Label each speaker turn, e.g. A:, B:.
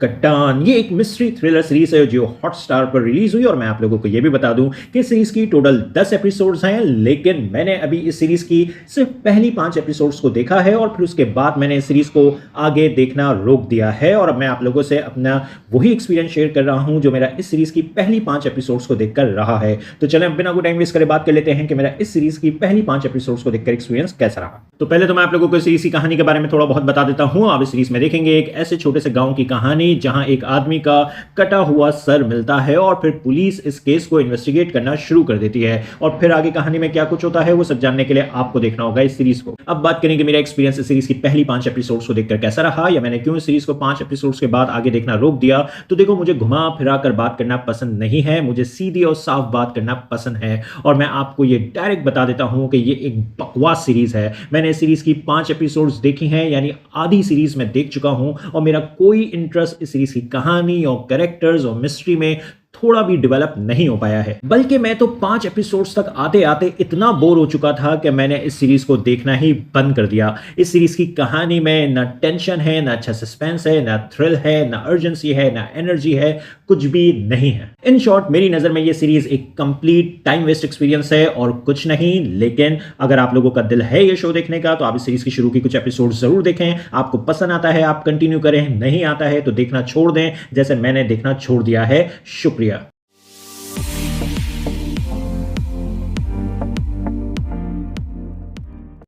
A: कट्टान ये एक mystery thriller series है जो हॉटस्टार पर रिलीज हुई और मैं आप लोगों को ये भी बता दूं कि सीरीज की टोटल 10 एपिसोड्स हैं, लेकिन मैंने अभी इस सीरीज की सिर्फ पहली 5 एपिसोड्स को देखा है और फिर उसके बाद मैंने इस सीरीज को आगे देखना रोक दिया है और अब मैं आप लोगों से अपना वही एक्सपीरियंस शेयर कर रहा हूं जो मेरा इस सीरीज की पहली 5 एपिसोड्स को देखकर रहा है। तो चलें बिना कोई टाइम वेस्ट करे बात कर लेते हैं कि मेरा इस सीरीज की पहली 5 एपिसोड्स को देखकर एक्सपीरियंस कैसा रहा। तो पहले तो मैं आप लोगों को सीरीज की कहानी के बारे में थोड़ा बहुत बता देता हूं। आप इस सीरीज में देखेंगे एक ऐसे छोटे से गांव की कहानी जहां एक आदमी का कटा हुआ सर मिलता है और फिर पुलिस इस केस को इन्वेस्टिगेट करना शुरू कर देती है और फिर आगे कहानी में क्या कुछ होता है वो सब जानने के लिए आपको देखना होगा इस सीरीज को। अब बात करेंगे मेरा एक्सपीरियंस इस सीरीज की पहली 5 एपिसोड्स को देखकर कैसा रहा या मैंने क्यों इस सीरीज को 5 एपिसोड्स के बाद आगे देखना रोक दिया। तो देखो, मुझे घुमा फिरा कर बात करना पसंद नहीं है, मुझे सीधी और साफ बात करना पसंद है और मैं आपको ये डायरेक्ट बता देता हूं कि ये एक बकवास सीरीज है। मैंने इस सीरीज की 5 एपिसोड्स देखी हैं, यानी आधी सीरीज में देख चुका हूं और मेरा कोई इंटरेस्ट इस सीरीज की कहानी और कैरेक्टर्स और मिस्ट्री में थोड़ा भी डेवलप नहीं हो पाया है। बल्कि मैं तो 5 एपिसोड्स तक आते आते इतना बोर हो चुका था कि मैंने इस सीरीज को देखना ही बंद कर दिया। इस सीरीज की कहानी में ना टेंशन है, ना अच्छा सस्पेंस है, ना थ्रिल है, ना अर्जेंसी है, ना एनर्जी है, कुछ भी नहीं है। इन शॉर्ट मेरी नजर में ये सीरीज एक कंप्लीट टाइम वेस्ट एक्सपीरियंस है और कुछ नहीं। लेकिन अगर आप लोगों का दिल है ये शो देखने का तो आप इस सीरीज की शुरू की कुछ एपिसोड जरूर देखें। आपको पसंद आता है आप कंटिन्यू करें, नहीं आता है तो देखना छोड़ दें, जैसे मैंने देखना छोड़ दिया है। शुक्रिया।